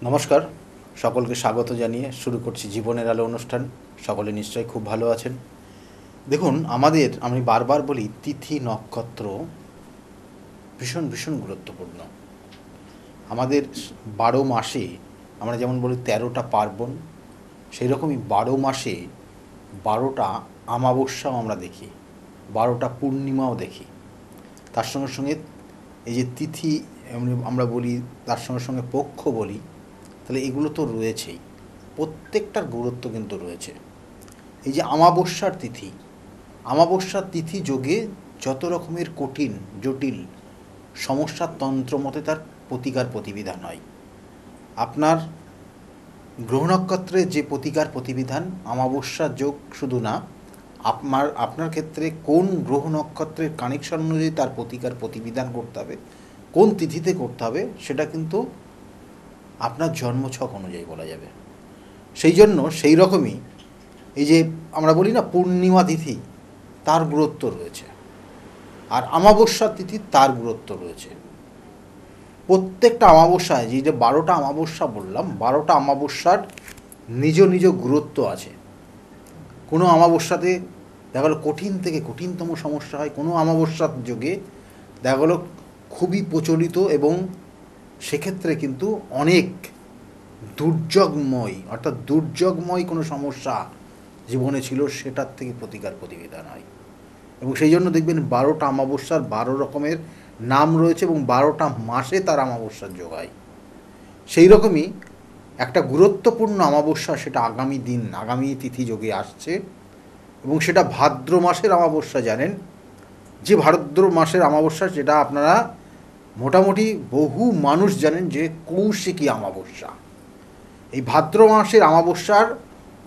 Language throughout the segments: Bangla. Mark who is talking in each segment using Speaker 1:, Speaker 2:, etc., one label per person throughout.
Speaker 1: নমস্কার, সকলকে স্বাগত জানিয়ে শুরু করছি জীবনের আলো অনুষ্ঠান। সকলে নিশ্চয়ই খুব ভালো আছেন। দেখুন, আমি বারবার বলি, তিথি নক্ষত্র ভীষণ ভীষণ গুরুত্বপূর্ণ। আমাদের 12 মাসে আমরা যেমন বলি 13টা পার্বণ, সেই রকমই 12 মাসে 12টা অমাবস্যাও আমরা দেখি, 12টা পূর্ণিমাও দেখি। তার সঙ্গে সঙ্গে এই যে তিথি আমরা বলি, তার সঙ্গে সঙ্গে পক্ষ বলি, তাহলে এগুলো তো রয়েছেই, প্রত্যেকটার গুরুত্ব কিন্তু রয়েছে। এই যে অমাবস্যার তিথি যোগে যত রকমের কঠিন জটিল সমস্যার তন্ত্রমতে তার প্রতিকার প্রতিবিধান হয়। আপনার গ্রহ নক্ষত্রের যে প্রতিকার প্রতিবিধান, অমাবস্যার যোগ শুধু না, আপনার ক্ষেত্রে কোন গ্রহ নক্ষত্রের কানেকশন অনুযায়ী তার প্রতিকার প্রতিবিধান করতে হবে, কোন তিথিতে করতে হবে, সেটা কিন্তু আপনার জন্মছক অনুযায়ী বলা যাবে। সেই জন্য সেই রকমই এই যে আমরা বলি না পূর্ণিমা তিথি, তার গুরুত্ব রয়েছে, আর অমাবস্যার তিথি তার গুরুত্ব রয়েছে। প্রত্যেকটা অমাবস্যায় যে 12টা অমাবস্যা বললাম, 12টা অমাবস্যার নিজ নিজ গুরুত্ব আছে। কোনো অমাবস্যাতে দেখা গেলো কঠিন থেকে কঠিনতম সমস্যা হয়, কোনো অমাবস্যার যোগে দেখা গেলো খুবই প্রচলিত, এবং সেক্ষেত্রে কিন্তু অনেক দুর্যোগময় কোনো সমস্যা জীবনে ছিল, সেটার থেকে প্রতিকার প্রতিবিধান হয়। এবং সেই জন্য দেখবেন 12টা অমাবস্যার 12 রকমের নাম রয়েছে, এবং 12টা মাসে তার অমাবস্যার যোগ হয়। সেই রকমই একটা গুরুত্বপূর্ণ অমাবস্যা, সেটা আগামী তিথি যোগে আসছে, এবং সেটা ভাদ্র মাসের অমাবস্যা। জানেন যে ভাদ্র মাসের অমাবস্যা, যেটা আপনারা মোটামুটি বহু মানুষ জানেন যে কৌশিকী অমাবস্যা। এই ভাদ্র মাসের অমাবস্যার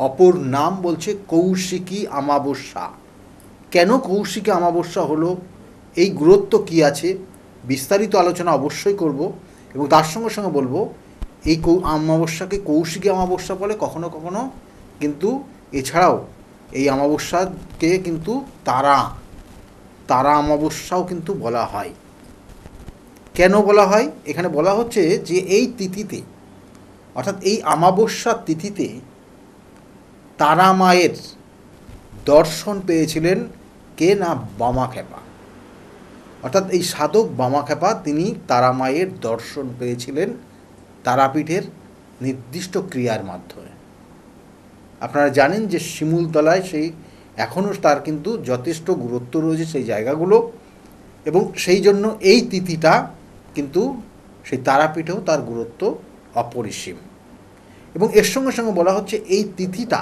Speaker 1: অপর নাম বলছে কৌশিকী অমাবস্যা। কেন কৌশিকী অমাবস্যা হলো, এই গুরুত্ব কী আছে, বিস্তারিত আলোচনা অবশ্যই করব, এবং তার সঙ্গে সঙ্গে বলবো এই অমাবস্যাকে কৌশিকী অমাবস্যা বলে, কখনো কখনো কিন্তু এছাড়াও এই অমাবস্যাকে কিন্তু তারা অমাবস্যাও কিন্তু বলা হয়। কেন বলা হয়, এখানে বলা হচ্ছে যে এই তিথিতে, অর্থাৎ এই অমাবস্যার তিথিতে তারা মায়ের দর্শন পেয়েছিলেন কে না, বামাখ্যাপা। অর্থাৎ এই সাধক বামাখ্যাপা, তিনি তারা মায়ের দর্শন পেয়েছিলেন তারাপীঠের নির্দিষ্ট ক্রিয়ার মাধ্যমে। আপনারা জানেন যে শিমুলতলায় সেই এখনও তার কিন্তু যথেষ্ট গুরুত্ব রয়েছে সেই জায়গাগুলো, এবং সেই জন্য এই তিথিটা কিন্তু সেই তারাপীঠেও তার গুরুত্ব অপরিসীম। এবং এর সঙ্গে সঙ্গে বলা হচ্ছে এই তিথিটা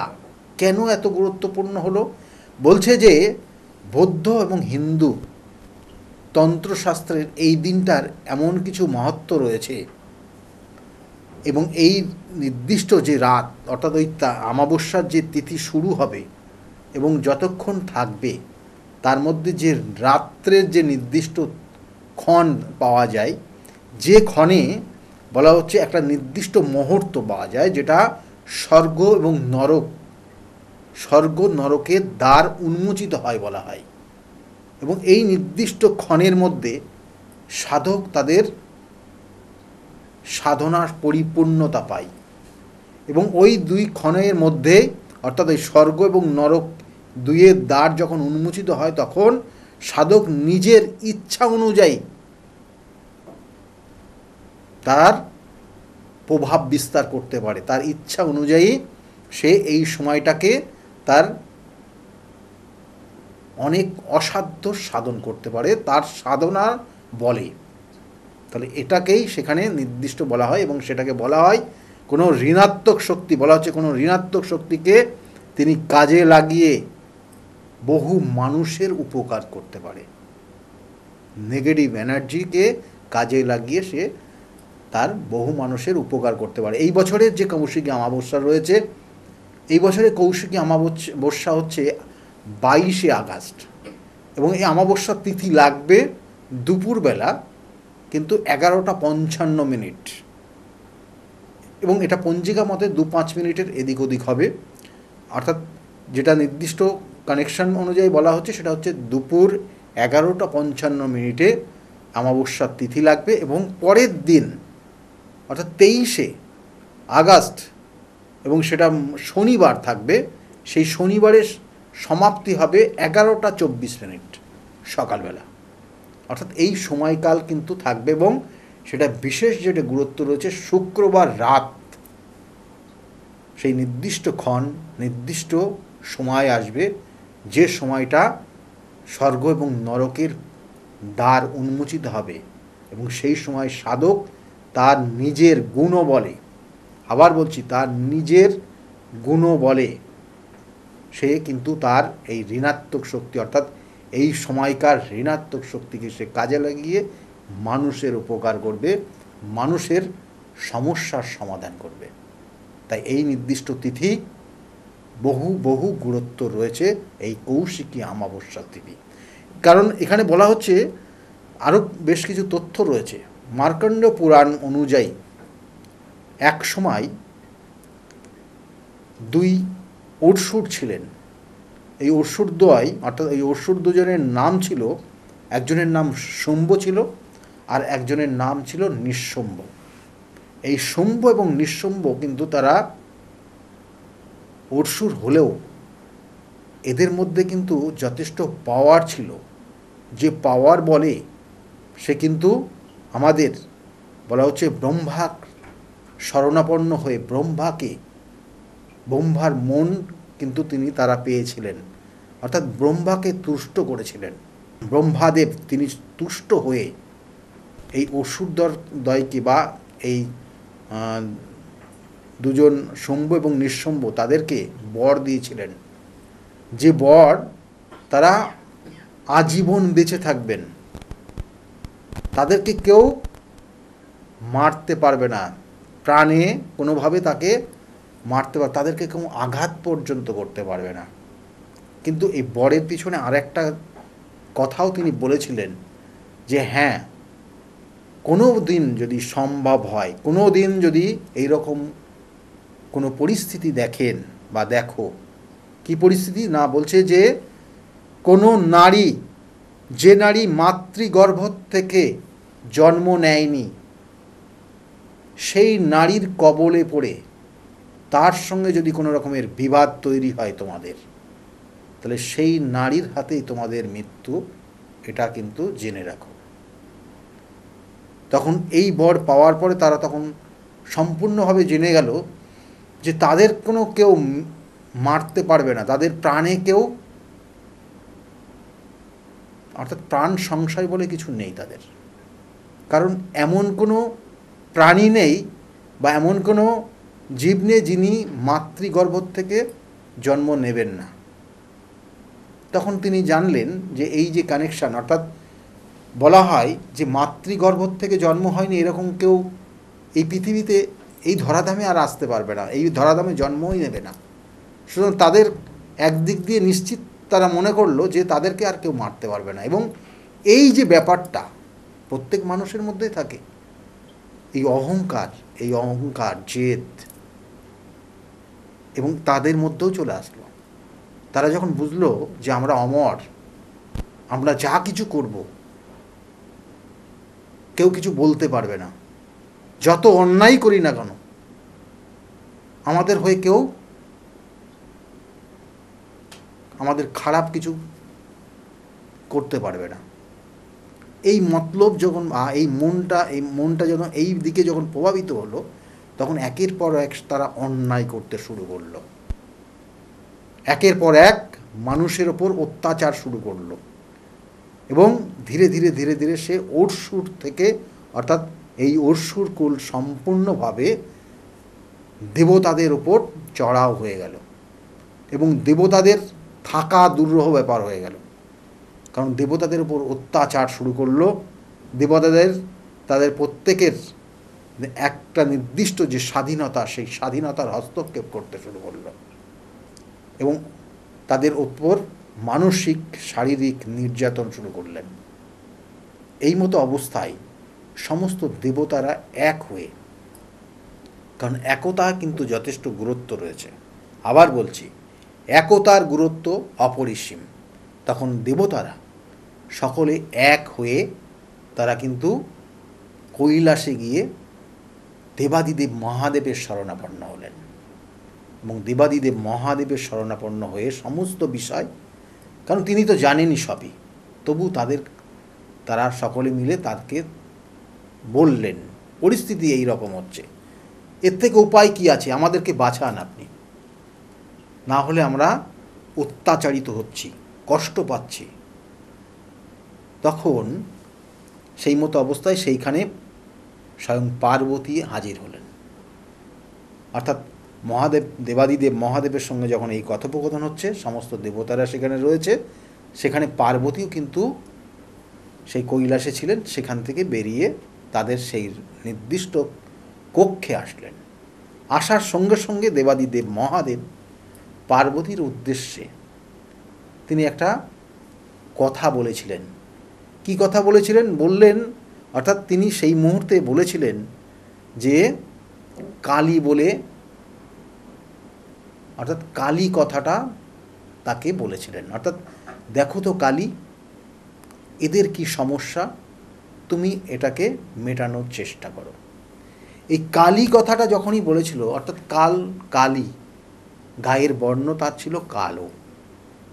Speaker 1: কেন এত গুরুত্বপূর্ণ হলো, বলছে যে বৌদ্ধ এবং হিন্দু তন্ত্রশাস্ত্রের এই দিনটার এমন কিছু মাহাত্ম্য রয়েছে, এবং এই নির্দিষ্ট যে রাত, অর্থাৎ ওই অমাবস্যার যে তিথি শুরু হবে এবং যতক্ষণ থাকবে, তার মধ্যে যে রাত্রের যে নির্দিষ্ট ক্ষণ পাওয়া যায়, যে ক্ষণে বলা হচ্ছে একটা নির্দিষ্ট মুহূর্ত পাওয়া যায়, যেটা স্বর্গ নরকের দ্বার উন্মোচিত হয় বলা হয়। এবং এই নির্দিষ্ট ক্ষণের মধ্যে সাধক তাদের সাধনার পরিপূর্ণতা পায়, এবং ওই দুই ক্ষণের মধ্যে, অর্থাৎ ওই স্বর্গ এবং নরক দুইয়ের দ্বার যখন উন্মোচিত হয়, তখন সাধক নিজের ইচ্ছা অনুযায়ী তার প্রভাব বিস্তার করতে পারে। তার ইচ্ছা অনুযায়ী সে এই সময়টাকে তার অনেক অসাধ্য সাধন করতে পারে তার সাধনার বলে। তাহলে এটাকেই সেখানে নির্দিষ্ট বলা হয়, এবং সেটাকে বলা হয় কোনো ঋণাত্মক শক্তি, বলা হচ্ছে কোনো ঋণাত্মক শক্তিকে তিনি কাজে লাগিয়ে বহু মানুষের উপকার করতে পারে। নেগেটিভ এনার্জিকে কাজে লাগিয়ে সে তার বহু মানুষের উপকার করতে পারে। এই বছরের যে কৌশিকী অমাবস্যা রয়েছে, এই বছরে কৌশিকী অমাবস্যা হচ্ছে 22শে আগস্ট, এবং এই অমাবস্যার তিথি লাগবে দুপুরবেলা কিন্তু 11:55, এবং এটা পঞ্জিকা মতে 2-5 মিনিটের এদিক ওদিক হবে। অর্থাৎ যেটা নির্দিষ্ট কানেকশন অনুযায়ী বলা হচ্ছে, সেটা হচ্ছে দুপুর 11:55 অমাবস্যার তিথি লাগবে, এবং পরের দিন অর্থাৎ 23শে আগস্ট, এবং সেটা শনিবার থাকবে। সেই শনিবারের সমাপ্তি হবে 11টা 24 মিনিট সকালবেলা। অর্থাৎ এই সময়কাল কিন্তু থাকবে, এবং সেটা বিশেষ যেটা গুরুত্ব রয়েছে, শুক্রবার রাত সেই নির্দিষ্ট ক্ষণ, নির্দিষ্ট সময় আসবে, যে সময়টা স্বর্গ এবং নরকের দ্বার উন্মোচিত হবে, এবং সেই সময় সাধক তার নিজের গুণবলে, আবার বলছি তার নিজের গুণবলে, সে কিন্তু তার এই ঋণাত্মক শক্তি, অর্থাৎ এই সময়কার ঋণাত্মক শক্তিকে সে কাজে লাগিয়ে মানুষের উপকার করবে, মানুষের সমস্যার সমাধান করবে। তাই এই নির্দিষ্ট তিথি বহু বহু গুরুত্ব রয়েছে এই কৌশিকী অমাবস্যার তিথি। কারণ এখানে বলা হচ্ছে আরও বেশ কিছু তথ্য রয়েছে। মার্কণ্ড পুরাণ অনুযায়ী এক সময় দুই অসুর ছিলেন। এই অসুর দ্বয়, অর্থাৎ এই অসুর দুজনের নাম ছিল, একজনের নাম শম্ভ ছিল আর একজনের নাম ছিল নিঃশম্ভ। এই শম্ভ এবং নিঃশম্ভ কিন্তু তারা অসুর হলেও এদের মধ্যে কিন্তু যথেষ্ট পাওয়ার ছিল, যে পাওয়ার বলে সে কিন্তু আমাদের বলা হচ্ছে ব্রহ্মা শরণাপন্ন হয়ে ব্রহ্মার মন কিন্তু তারা পেয়েছিলেন, অর্থাৎ ব্রহ্মাকে তুষ্ট করেছিলেন। ব্রহ্মাদেব তিনি তুষ্ট হয়ে এই অসুরদ্বয়কে বা এই দুজন শম্ভ এবং নিঃশম্ভ তাদেরকে বর দিয়েছিলেন, যে বর তারা আজীবন বেঁচে থাকবেন, তাদেরকে কেউ মারতে পারবে না, প্রাণে কোনোভাবে তাকে মারতে পারবে, তাদেরকে কেউ আঘাত পর্যন্ত করতে পারবে না। কিন্তু এই বরের পিছনে আরেকটা কথাও তিনি বলেছিলেন, যে হ্যাঁ, কোনো দিন যদি সম্ভব হয়, কোনো দিন যদি এইরকম কোনো পরিস্থিতি দেখেন বা দেখো, কি পরিস্থিতি না, বলছে যে কোনো নারী, যে নারী মাতৃগর্ভ থেকে জন্ম নেয়নি, সেই নারীর কবলে পড়ে তার সঙ্গে যদি কোনো রকমের বিবাদ তৈরি হয় তোমাদের, তাহলে সেই নারীর হাতেই তোমাদের মৃত্যু, এটা কিন্তু জেনে রাখো। তখন এই বর পাওয়ার পরে তারা তখন সম্পূর্ণভাবে জেনে গেল যে তাদের কোনো কেউ মারতে পারবে না, তাদের প্রাণে কেউ, অর্থাৎ প্রাণ সংশয় বলে কিছু নেই তাদের। কারণ এমন কোনো প্রাণী নেই বা এমন কোনো জীব নেই যিনি মাতৃগর্ভ থেকে জন্ম নেবেন না। তখন তিনি জানলেন যে এই যে কানেকশান, অর্থাৎ বলা হয় যে মাতৃগর্ভ থেকে জন্ম হয়নি এরকম কেউ এই পৃথিবীতে, এই ধরাধামে আর আসতে পারবে না, এই ধরাধামে জন্মই নেবে না। সুতরাং তাদের একদিক দিয়ে নিশ্চিত তারা মনে করলো যে তাদেরকে আর কেউ মারতে পারবে না। এবং এই যে ব্যাপারটা প্রত্যেক মানুষের মধ্যেই থাকে, এই অহংকার, জেদ, এবং তাদের মধ্যেও চলে আসলো। তারা যখন বুঝলো যে আমরা অমর, আমরা যা কিছু করব কেউ কিছু বলতে পারবে না, যত অন্যায় করি না কেন আমাদের হয়ে কেউ আমাদের খারাপ কিছু করতে পারবে না। এই মতলব যখন এই মনটা যখন এই দিকে যখন প্রভাবিত হলো, তখন একের পর এক তারা অন্যায় করতে শুরু করলো, একের পর এক মানুষের ওপর অত্যাচার শুরু করলো, এবং ধীরে ধীরে ধীরে ধীরে সে অসুর থেকে, অর্থাৎ এই অসুর কুল সম্পূর্ণভাবে দেবতাদের ওপর চড়াও হয়ে গেল, এবং দেবতাদের থাকা দুর্লভ ব্যাপার হয়ে গেল। কারণ দেবতাদের উপর অত্যাচার শুরু করলো, তাদের প্রত্যেকের একটা নির্দিষ্ট যে স্বাধীনতা, সেই স্বাধীনতার হস্তক্ষেপ করতে শুরু করলো, এবং তাদের উপর মানসিক শারীরিক নির্যাতন শুরু করলেন। এই মতো অবস্থায় সমস্ত দেবতারা এক হয়ে, কারণ একতা কিন্তু যথেষ্ট গুরুত্ব রয়েছে, আবার বলছি একতার গুরুত্ব অপরিসীম। তখন দেবতারা সকলে এক হয়ে তারা কিন্তু কৈলাসে গিয়ে দেবাদিদেব মহাদেবের শরণাপন্ন হলেন এবং দেবাদিদেব মহাদেবের শরণাপন্ন হয়ে সমস্ত বিষয়, কারণ তিনি তো জানেনই সবই, তবু তারা সকলে মিলে তাকে বললেন পরিস্থিতি এই রকম হচ্ছে, এর থেকে উপায় কি আছে, আমাদেরকে বাঁচান আপনি, না হলে আমরা অত্যাচারিত হচ্ছি, কষ্ট পাচ্ছি। তখন সেই মতো অবস্থায় সেইখানে স্বয়ং পার্বতী হাজির হলেন। অর্থাৎ দেবাদিদেব মহাদেবের সঙ্গে যখন এই কথোপকথন হচ্ছে, সমস্ত দেবতারা সেখানে রয়েছে, সেখানে পার্বতীও কিন্তু সেই কৈলাসে ছিলেন, সেখান থেকে বেরিয়ে তাদের সেই নির্দিষ্ট কক্ষে আসলেন। আসার সঙ্গে সঙ্গে দেবাদিদেব মহাদেব পার্বতীর উদ্দেশ্যে তিনি একটা কথা বলেছিলেন। কি কথা বলেছিলেন? বললেন, অর্থাৎ তিনি সেই মুহূর্তে বলেছিলেন যে কালী বলে, অর্থাৎ কালী কথাটা তাকে বলেছিলেন, অর্থাৎ দেখো তো কালী, এদের কি সমস্যা, তুমি এটাকে মেটানোর চেষ্টা করো। এই কালী কথাটা যখনই বলেছিল, অর্থাৎ কালী, গায়ের বর্ণ তার ছিল কালো,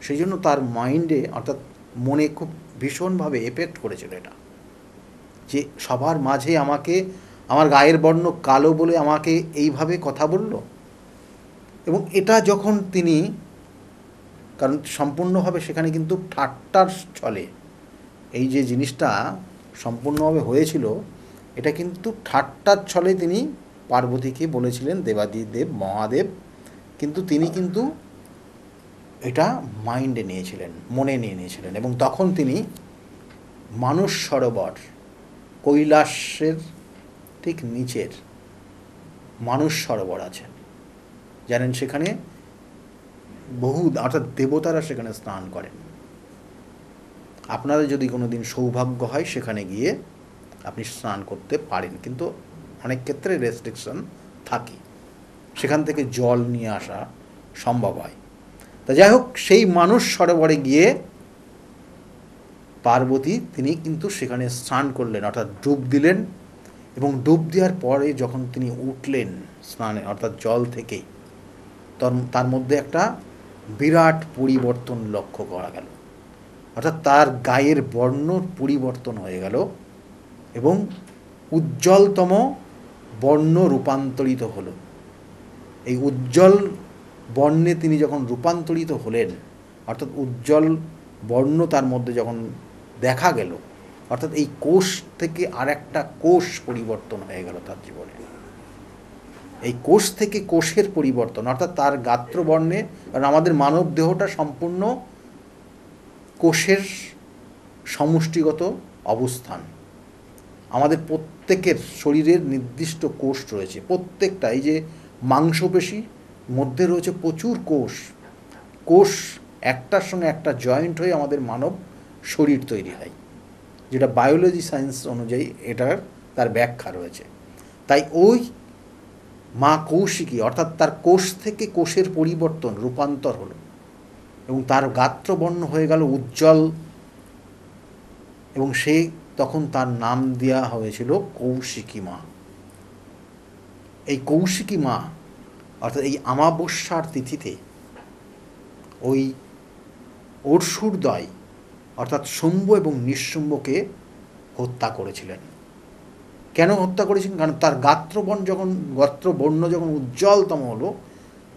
Speaker 1: সেই জন্য তার মাইন্ডে অর্থাৎ মনে খুব ভীষণভাবে এফেক্ট করেছিল এটা, যে সবার মাঝে আমাকে আমার গায়ের বর্ণ কালো বলে আমাকে এইভাবে কথা বলল। এবং এটা যখন তিনি, কারণ সম্পূর্ণভাবে সেখানে কিন্তু ঠাট্টার ছলে এই যে জিনিসটা সম্পূর্ণভাবে হয়েছিল, এটা কিন্তু ঠাট্টার ছলে তিনি পার্বতীকে বলেছিলেন, দেবাদিদেব মহাদেব, কিন্তু তিনি কিন্তু এটা মাইন্ডে নিয়েছিলেন, মনে নিয়ে নিয়েছিলেন। এবং তখন তিনি মানস সরোবর, কৈলাসের ঠিক নিচের মানস সরোবর আছে, জানেন, সেখানে বহু অর্থাৎ দেবতারা সেখানে স্নান করেন। আপনাদের যদি কোনো দিন সৌভাগ্য হয় সেখানে গিয়ে আপনি স্নান করতে পারেন, কিন্তু অনেক ক্ষেত্রে রেস্ট্রিকশন থাকে, সেখান থেকে জল নিয়ে আসা সম্ভব হয়। তা যাই হোক, সেই মানস সরোবরে গিয়ে পার্বতী তিনি কিন্তু সেখানে স্নান করলেন, অর্থাৎ ডুব দিলেন। এবং ডুব দেওয়ার পরে যখন তিনি উঠলেন স্নানে, অর্থাৎ জল থেকে, তার মধ্যে একটা বিরাট পরিবর্তন লক্ষ্য করা গেল, অর্থাৎ তার গায়ের বর্ণ পরিবর্তন হয়ে গেল এবং উজ্জ্বলতম বর্ণ রূপান্তরিত হলো। এই উজ্জ্বল বর্ণে তিনি যখন রূপান্তরিত হলেন, অর্থাৎ উজ্জ্বল বর্ণ তার মধ্যে যখন দেখা গেল, অর্থাৎ এই কোষ থেকে আর একটা কোষ পরিবর্তন হয়ে গেল তার জীবনে। এই কোষ থেকে কোষের পরিবর্তন, অর্থাৎ তার গাত্রবর্ণে, কারণ আমাদের মানব দেহটা সম্পূর্ণ কোষের সমষ্টিগত অবস্থান। আমাদের প্রত্যেকের শরীরের নির্দিষ্ট কোষ রয়েছে, প্রত্যেকটা, এই যে মাংসপেশি মধ্যে রয়েছে প্রচুর কোষ একটার সঙ্গে একটা জয়েন্ট হয়ে আমাদের মানব শরীর তৈরি হয়, যেটা বায়োলজি সায়েন্স অনুযায়ী এটার তার ব্যাখ্যা রয়েছে। তাই ওই মা কৌশিকী, অর্থাৎ তার কোষ থেকে কোষের পরিবর্তন, রূপান্তর হলো এবং তার গাত্রবর্ণ হয়ে গেল উজ্জ্বল, এবং সে তখন তার নাম দেওয়া হয়েছিল কৌশিকী মা। এই কৌশিকী মা, অর্থাৎ এই আমাবস্যার তিথিতে ওই অসুরদ্বয়, অর্থাৎ শুম্ভ এবং নিঃশুম্ভকে হত্যা করেছিলেন। কেন হত্যা করেছিলেন? কারণ তার গাত্রবর্ণ যখন উজ্জ্বলতম হলো,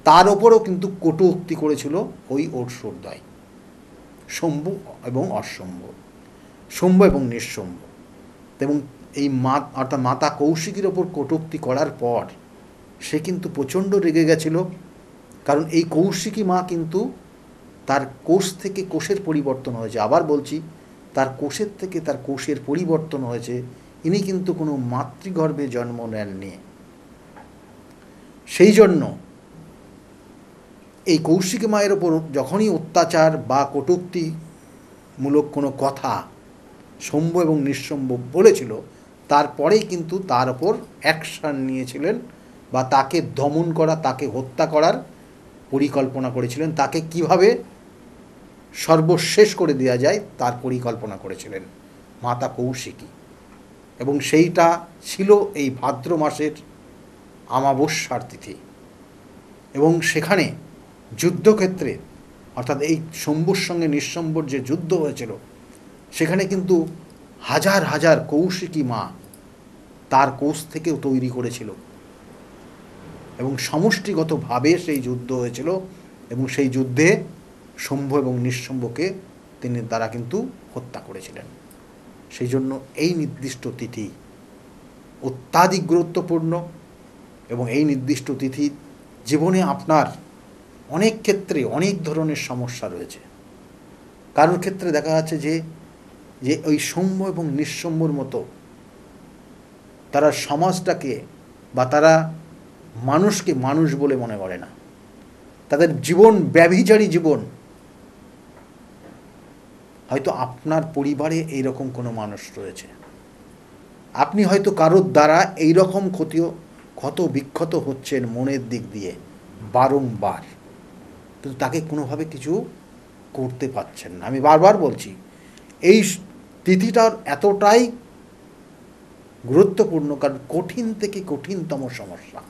Speaker 1: তার ওপরও কিন্তু কটূক্তি করেছিল ওই অসুরদ্বয়, শম্ভু এবং অশুম্ভ, শুম্ভ এবং নিঃশুম্ভ। এবং এই অর্থাৎ মাতা কৌশিকীর ওপর কটূক্তি করার পর সে কিন্তু প্রচণ্ড রেগে গেছিল, কারণ এই কৌশিকী মা কিন্তু তার কোষ থেকে কোষের পরিবর্তন হয়েছে। আবার বলছি, তার কোষের থেকে তার কোষের পরিবর্তন হয়েছে। ইনি কিন্তু কোনো মাতৃগর্ভে জন্ম নেননি। সেই জন্য এই কৌশিকী মায়ের ওপর যখনই অত্যাচার বা কটূক্তিমূলক কোনো কথা শম্ভ এবং নিঃশম্ভ বলেছিল, তারপরেই কিন্তু তার ওপর অ্যাকশান নিয়েছিলেন বা তাকে দমন করা, তাকে হত্যা করার পরিকল্পনা করেছিলেন, তাকে কিভাবে সর্বশেষ করে দেওয়া যায় তার পরিকল্পনা করেছিলেন মাতা কৌশিকী। এবং সেইটা ছিল এই ভাদ্র মাসের আমাবস্যার তিথি, এবং সেখানে যুদ্ধক্ষেত্রে অর্থাৎ এই শম্ভুর সঙ্গে নিঃশম্ভুর যে যুদ্ধ হয়েছিল সেখানে কিন্তু হাজার হাজার কৌশিকী মা তার কোষ থেকেও তৈরি করেছিল, এবং সমষ্টিগতভাবে সেই যুদ্ধ হয়েছিল, এবং সেই যুদ্ধে শম্ভু এবং নিঃশম্ভুকে তারা কিন্তু হত্যা করেছিলেন। সেই জন্য এই নির্দিষ্ট তিথি অত্যাধিক গুরুত্বপূর্ণ, এবং এই নির্দিষ্ট তিথি জীবনে আপনার অনেক ক্ষেত্রে অনেক ধরনের সমস্যা রয়েছে। কারোর ক্ষেত্রে দেখা যাচ্ছে যে ওই শম্ভু এবং নিঃশম্ভুর মতো তারা সমাজটাকে বা তারা মানুষকে মানুষ বলে মনে করে না, তাদের জীবন ব্যভিচারী জীবন। হয়তো আপনার পরিবারে এইরকম কোনো মানুষ রয়েছে, আপনি হয়তো কারোর দ্বারা এইরকম ক্ষত বিক্ষত হচ্ছেন মনের দিক দিয়ে বারংবার, কিন্তু তাকে কোনোভাবে কিছু করতে পারছেন না। আমি বারবার বলছি, এই তিথিটার এতটাই গুরুত্বপূর্ণ, কারণ কঠিন থেকে কঠিনতম সমস্যা,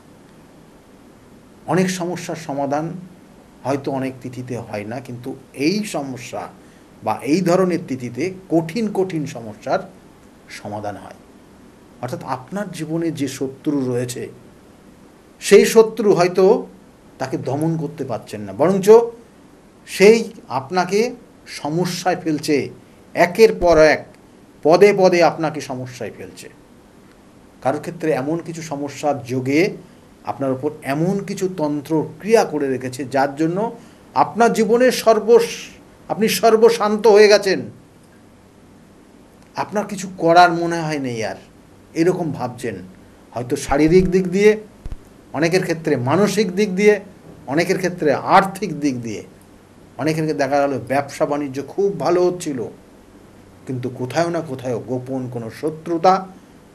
Speaker 1: অনেক সমস্যার সমাধান হয়তো অনেক তিথিতে হয় না, কিন্তু এই সমস্যা বা এই ধরনের তিথিতে কঠিন কঠিন সমস্যার সমাধান হয়। অর্থাৎ আপনার জীবনে যে শত্রু রয়েছে সেই শত্রু হয়তো তাকে দমন করতে পারছেন না, বরঞ্চ সেই আপনাকে সমস্যায় ফেলছে, একের পর এক পদে পদে আপনাকে সমস্যায় ফেলছে। কারোর ক্ষেত্রে এমন কিছু সমস্যার যোগে আপনার উপর এমন কিছু তন্ত্র ক্রিয়া করে রেখেছে যার জন্য আপনার জীবনে আপনি সর্বশান্ত হয়ে গেছেন, আপনার কিছু করার মনে হয় নেই আর, এরকম ভাবছেন। হয়তো শারীরিক দিক দিয়ে, অনেকের ক্ষেত্রে মানসিক দিক দিয়ে, অনেকের ক্ষেত্রে আর্থিক দিক দিয়ে, অনেকের দেখা গেল ব্যবসা বাণিজ্য খুব ভালো হচ্ছিল, কিন্তু কোথাও না কোথাও গোপন কোনো শত্রুতা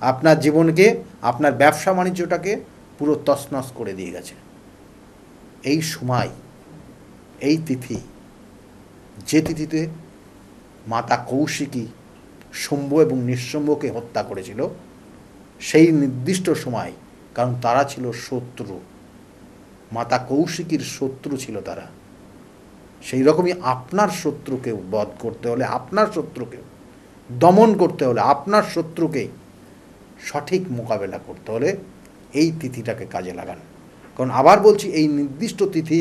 Speaker 1: আপনার জীবনকে, আপনার ব্যবসা বাণিজ্যটাকে পুরো তছনছ করে দিয়ে গেছে। এই সময়, এই তিথি, যে তিথিতে মাতা কৌশিকী শম্ভু এবং নিঃশম্ভুকে হত্যা করেছিল, সেই নির্দিষ্ট সময়, কারণ তারা ছিল শত্রু, মাতা কৌশিকীর শত্রু ছিল তারা। সেই রকমই আপনার শত্রুকে বধ করতে হলে, আপনার শত্রুকে দমন করতে হলে, আপনার শত্রুকে সঠিক মোকাবেলা করতে হলে এই তিথিটাকে কাজে লাগান। কারণ আবার বলছি, এই নির্দিষ্ট তিথি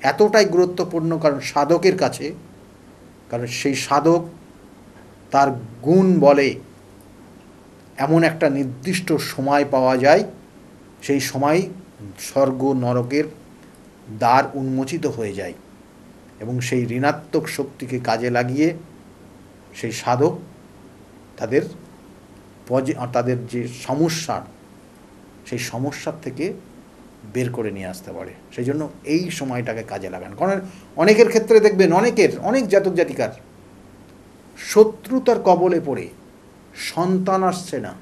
Speaker 1: এতটাই গুরুত্বপূর্ণ কারণ সাধকের কাছে, কারণ সেই সাধক তার গুণ বলে এমন একটা নির্দিষ্ট সময় পাওয়া যায়, সেই সময় স্বর্গ নরকের দ্বার উন্মোচিত হয়ে যায়, এবং সেই ঋণাত্মক শক্তিকে কাজে লাগিয়ে সেই সাধক তাদের যে সমস্যা, সেই সমস্যার থেকে বের করে নিয়ে আসতে পারে। সেই জন্য এই সময়টাকে কাজে লাগান। কারণ অনেকের ক্ষেত্রে দেখবেন, অনেক জাতক জাতিকার শত্রুতার কবলে পড়ে সন্তান আসছে না।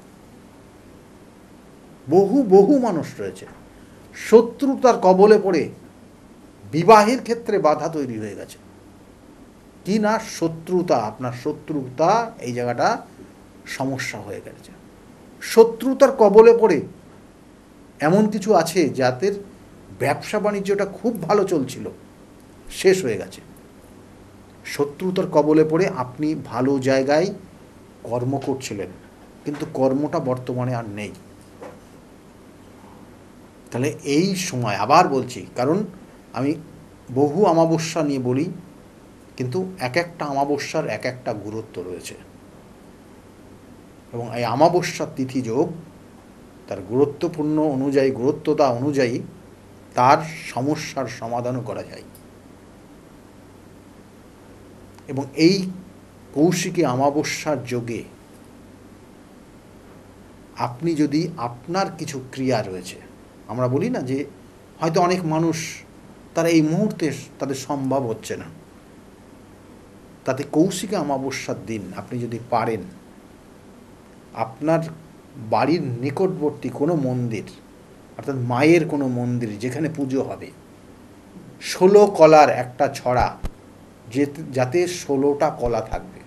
Speaker 1: বহু মানুষ রয়েছে শত্রুতার কবলে পড়ে বিবাহের ক্ষেত্রে বাধা তৈরি হয়ে গেছে। কি না, আপনার শত্রুতা এই জায়গাটা সমস্যা হয়ে গেছে। শত্রুতার কবলে পড়ে এমন কিছু আছে যাদের ব্যবসা বাণিজ্যটা খুব ভালো চলছিল, শেষ হয়ে গেছে। শত্রুতার কবলে পড়ে আপনি ভালো জায়গায় কর্ম করছিলেন, কিন্তু কর্মটা বর্তমানে আর নেই। তাহলে এই সময় আবার বলছি, কারণ আমি বহু অমাবস্যা নিয়ে বলি, কিন্তু এক একটা অমাবস্যার এক একটা গুরুত্ব রয়েছে, এবং এই অমাবস্যার তিথি যোগ তার গুরুত্বতা অনুযায়ী তার সমস্যার সমাধানও করা যায়। এবং এই কৌশিকী অমাবস্যার যোগে আপনি যদি আপনার কিছু ক্রিয়া রয়েছে, আমরা বলি না যে হয়তো অনেক মানুষ তারা এই মুহূর্তে তাদের সম্ভব হচ্ছে না, তাতে কৌশিকী অমাবস্যার দিন আপনি যদি পারেন আপনার বাড়ির নিকটবর্তী কোনো মন্দির, অর্থাৎ মায়ের কোনো মন্দির যেখানে পুজো হবে, 16 কলার একটা ছড়া, যাতে 16টা কলা থাকবে,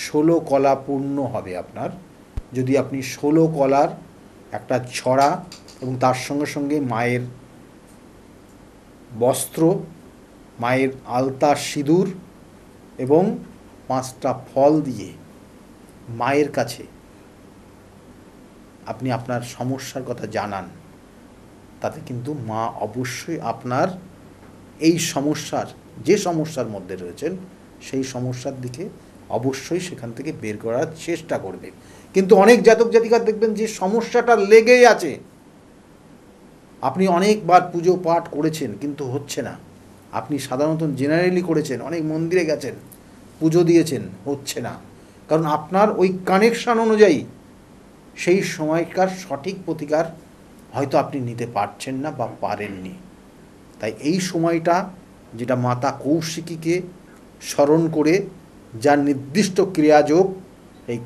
Speaker 1: 16 কলা পূর্ণ হবে আপনার, যদি আপনি 16 কলার একটা ছড়া এবং তার সঙ্গে সঙ্গে মায়ের বস্ত্র, মায়ের আলতা সিঁদুর এবং 5টা ফল দিয়ে মায়ের কাছে আপনি আপনার সমস্যার কথা জানান, তাতে কিন্তু মা অবশ্যই আপনার এই সমস্যার, যে সমস্যার মধ্যে রয়েছেন সেই সমস্যার দিকে অবশ্যই সেখান থেকে বের করার চেষ্টা করবে। কিন্তু অনেক জাতক জাতিকার দেখবেন যে সমস্যাটা লেগেই আছে, আপনি অনেকবার পুজো পাঠ করেছেন কিন্তু হচ্ছে না, আপনি সাধারণত জেনারেলি করেছেন, অনেক মন্দিরে গেছেন, পুজো দিয়েছেন, হচ্ছে না, কারণ আপনার ওই কানেকশান অনুযায়ী সেই সময়কার সঠিক প্রতিকার হয়তো আপনি নিতে পারছেন না বা পারেননি। তাই এই সময়টা, যেটা মাতা কৌশিকীকে স্মরণ করে যার নির্দিষ্ট ক্রিয়াযোগ এই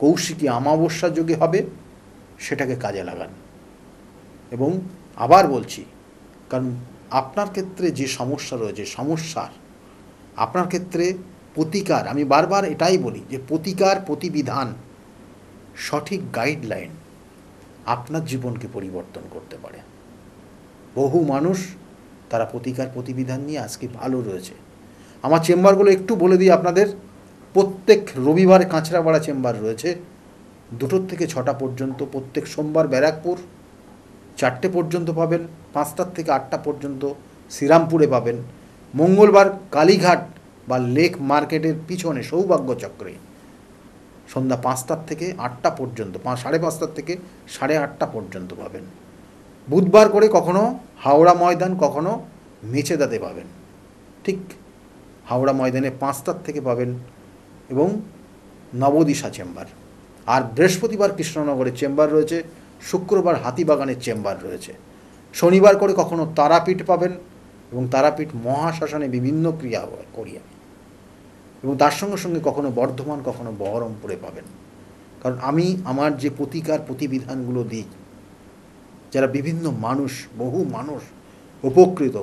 Speaker 1: কৌশিকী অমাবস্যা যোগে হবে, সেটাকে কাজে লাগান। এবং আবার বলছি, কারণ আপনার ক্ষেত্রে যে সমস্যা রয়েছে, সমস্যার আপনার ক্ষেত্রে প্রতিকার, আমি বারবার এটাই বলি যে প্রতিকার, প্রতিবিধান, সঠিক গাইডলাইন আপনার জীবনকে পরিবর্তন করতে পারে। বহু মানুষ তারা প্রতিকার প্রতিবিধান নিয়ে আজকে ভালো রয়েছে। আমার চেম্বারগুলো একটু বলে দিই আপনাদের। প্রত্যেক রবিবার কাঁচরাপাড়া চেম্বার রয়েছে 2টো থেকে 6টা পর্যন্ত, প্রত্যেক সোমবার ব্যারাকপুর 4টে পর্যন্ত পাবেন, 5টা থেকে 8টা পর্যন্ত শ্রীরামপুরে পাবেন, মঙ্গলবার কালীঘাট বা লেক মার্কেটের পিছনে সৌভাগ্য চক্রে সন্ধ্যা 5টা থেকে 8টা পর্যন্ত, 5:30 থেকে 8:30 পর্যন্ত পাবেন। বুধবার করে কখনো হাওড়া ময়দান, কখনো মেচেদাতে পাবেন, ঠিক হাওড়া ময়দানে 5টার থেকে পাবেন, এবং নবদিশা চেম্বার। আর বৃহস্পতিবার কৃষ্ণনগরের চেম্বার রয়েছে, শুক্রবার হাতিবাগানের চেম্বার রয়েছে, শনিবার করে কখনো তারাপীঠ পাবেন, এবং তারাপীঠ মহাশ্মশানে বিভিন্ন ক্রিয়া করি আমি, এবং তার সঙ্গে সঙ্গে কখনো বর্ধমান, কখনো বহরমপুরে পাবেন। কারণ আমি আমার যে প্রতিকার প্রতিবিধানগুলো দিই, যারা বিভিন্ন মানুষ, বহু মানুষ উপকৃত,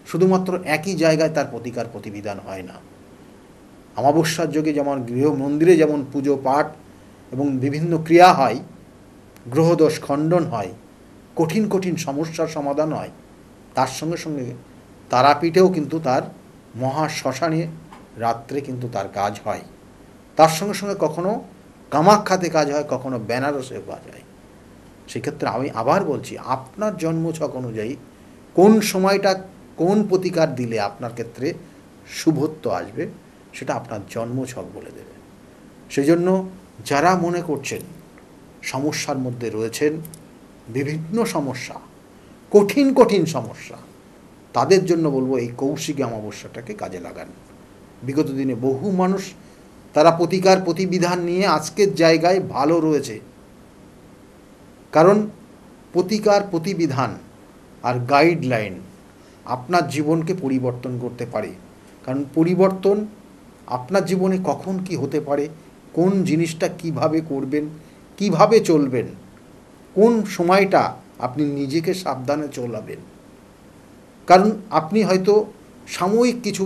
Speaker 1: শুধুমাত্র একই জায়গায় তার প্রতিকার প্রতিবিধান হয় না। অমাবস্যার যোগে যেমন গৃহ মন্দিরে যেমন পুজো পাঠ এবং বিভিন্ন ক্রিয়া হয়, গ্রহদোষ খণ্ডন হয়, কঠিন কঠিন সমস্যার সমাধান হয়, তার সঙ্গে সঙ্গে তারাপীঠেও কিন্তু তার মহাশ্মশানে রাত্রে কিন্তু তার কাজ হয়। তার সঙ্গে সঙ্গে কখনো কামাখ্যাতে কাজ হয়, কখনো বেনারসেও কাজ হয়। সেক্ষেত্রে আমি আবার বলছি, আপনার জন্মছক অনুযায়ী কোন সময়টা কোন প্রতিকার দিলে আপনার ক্ষেত্রে শুভত্ব আসবে, সেটা আপনার জন্মছক বলে দেবে। সেই জন্য যারা মনে করছেন সমস্যার মধ্যে রয়েছেন, বিভিন্ন সমস্যা, কঠিন কঠিন সমস্যা, তাদের জন্য বলবো এই কৌশিকী অমাবস্যাটাকে কাজে লাগান। বিগত দিনে বহু মানুষ তারা প্রতিকার প্রতিবিধান নিয়ে আজকের জায়গায় ভালো রয়েছে। কারণ প্রতিকার প্রতিবিধান আর গাইডলাইন আপনার জীবনকে পরিবর্তন করতে পারে। কারণ পরিবর্তন আপনার জীবনে কখন কি হতে পারে, কোন জিনিসটা কিভাবে করবেন, কিভাবে চলবেন, কোন সময়টা আপনি নিজেকে সাবধানে চলাবেন। কারণ আপনি হয়তো সাময়িক কিছু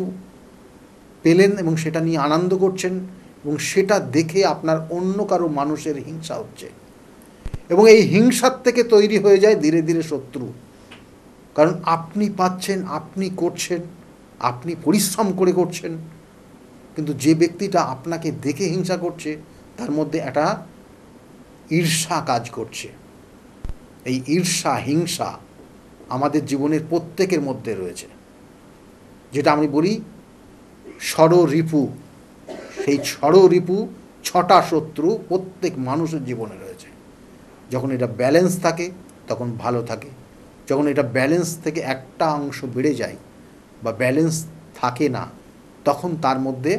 Speaker 1: পেলেন এবং সেটা নিয়ে আনন্দ করছেন, এবং সেটা দেখে আপনার অন্য কারো মানুষের হিংসা হচ্ছে, এবং এই হিংসার থেকে তৈরি হয়ে যায় ধীরে ধীরে শত্রু। কারণ আপনি পাচ্ছেন, আপনি করছেন, আপনি পরিশ্রম করে করছেন, কিন্তু যে ব্যক্তিটা আপনাকে দেখে হিংসা করছে তার মধ্যে একটা ঈর্ষা কাজ করছে। এই ঈর্ষা হিংসা আমাদের জীবনের প্রত্যেকের মধ্যে রয়েছে, যেটা আমি বলি ষড়রিপু। সেই ষড়রিপু 6টা শত্রু প্রত্যেক মানুষের জীবনে রয়েছে। যখন এটা ব্যালেন্স থাকে তখন ভালো থাকে, যখন এটা ব্যালেন্স থেকে একটা অংশ বেড়ে যায় বা ব্যালেন্স থাকে না, তখন তার মধ্যে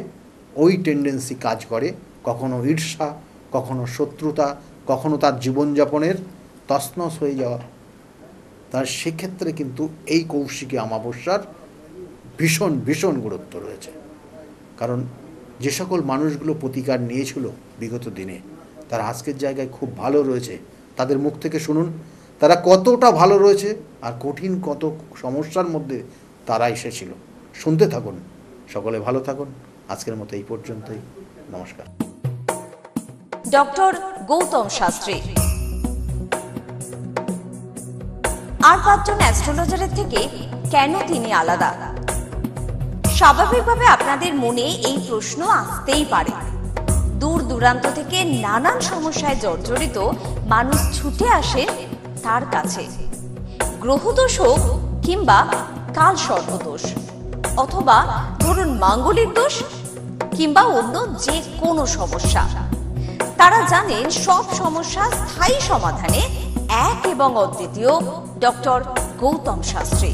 Speaker 1: ওই টেন্ডেন্সি কাজ করে, কখনো ঈর্ষা, কখনো শত্রুতা, কখনো তার জীবনযাপনের তছনছ হয়ে যাওয়া। তার সেক্ষেত্রে কিন্তু এই কৌশিকী অমাবস্যার ভীষণ ভীষণ গুরুত্ব রয়েছে। কারণ যে সকল মানুষগুলো প্রতিকার নিয়েছিল বিগত দিনে, তারা আজকের জায়গায় খুব ভালো রয়েছে। তাদের মুখ থেকে শুনুন তারা কতটা ভালো রয়েছে আর কঠিন কত সমস্যার মধ্যে তারা এসেছিল। শুনতে থাকুন, সকলে ভালো থাকুন। আজকের মতো এই পর্যন্তই, নমস্কার।
Speaker 2: ডক্টর গৌতম শাস্ত্রী। আর 5 জন অ্যাস্ট্রোলজারের থেকে কেন তিনি আলাদা? স্বাভাবিকভাবে আপনাদের মনে এই প্রশ্ন আসতেই পারে। দূর দূরান্ত থেকে নানান সমস্যায় জর্জরিত মানুষ ছুটে আসে তার কাছে। গ্রহদোষ হোক কিংবা কাল সর্পদোষ, অথবা ধরুন মাঙ্গলিক দোষ কিংবা অন্য যে কোনো সমস্যা, তারা জানেন সব সমস্যা স্থায়ী সমাধানে এক এবং অদ্বিতীয় ডক্টর গৌতম শাস্ত্রী।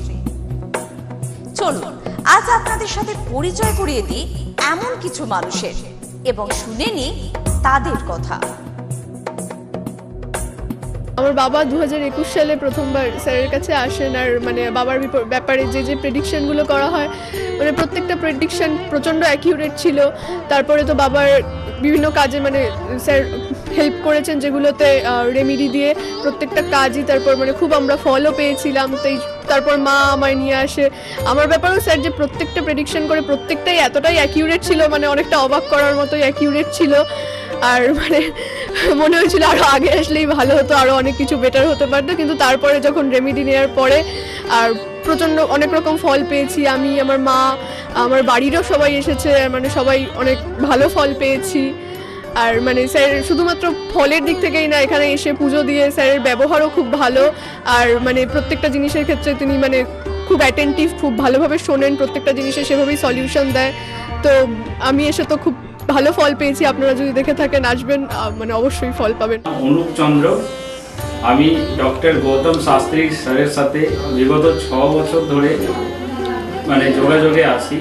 Speaker 2: চলুন আজ আপনাদের সাথে পরিচয় করিয়ে দিই এমন কিছু মানুষের এবং শুনে নিই তাদের কথা।
Speaker 3: আমার বাবা 2021 সালে প্রথমবার স্যারের কাছে আসেন, আর মানে বাবার ব্যাপারে যে প্রেডিকশনগুলো করা হয়, মানে প্রত্যেকটা প্রেডিকশন প্রচণ্ড অ্যাকিউরেট ছিল। তারপরে তো বাবার বিভিন্ন কাজে মানে স্যার হেল্প করেছেন, যেগুলোতে রেমেডি দিয়ে প্রত্যেকটা কাজই তারপর মানে খুব আমরা ফলও পেয়েছিলাম। তারপর মা আমায় নিয়ে আসে। আমার ব্যাপারেও স্যার যে প্রত্যেকটা প্রেডিকশন করে প্রত্যেকটাই এতটাই অ্যাকিউরেট ছিল, মানে অনেকটা অবাক করার মতোই অ্যাকিউরেট ছিল। আর মানে মনে হয়েছিল আরও আগে আসলেই ভালো হতো, আরও অনেক কিছু বেটার হতে পারতো। কিন্তু তারপরে যখন রেমেডি নেওয়ার পরে আর প্রচণ্ড অনেক রকম ফল পেয়েছি আমি, আমার মা, আমার বাড়িরও সবাই এসেছে, মানে সবাই অনেক ভালো ফল পেয়েছি। আর মানে স্যার শুধুমাত্র ফলের দিক থেকেই না, এখানে এসে পুজো দিয়ে স্যারের ব্যবহারও খুব ভালো। আর মানে প্রত্যেকটা জিনিসের ক্ষেত্রে তিনি মানে খুব অ্যাটেন্টিভ, খুব ভালোভাবে শোনেন, প্রত্যেকটা জিনিসের সেভাবেই সলিউশন দেয়। তো আমি এসে তো খুব ভালো ফল পেয়েছি। আপনারা যদি দেখে থাকেন আসবেন, মানে অবশ্যই ফল পাবেন।
Speaker 4: অনুপ চন্দ্র, আমি ডক্টর গৌতম শাস্ত্রী স্যারের সাথে বিগত 6 বছর ধরে মানে যোগাযোগে আছি।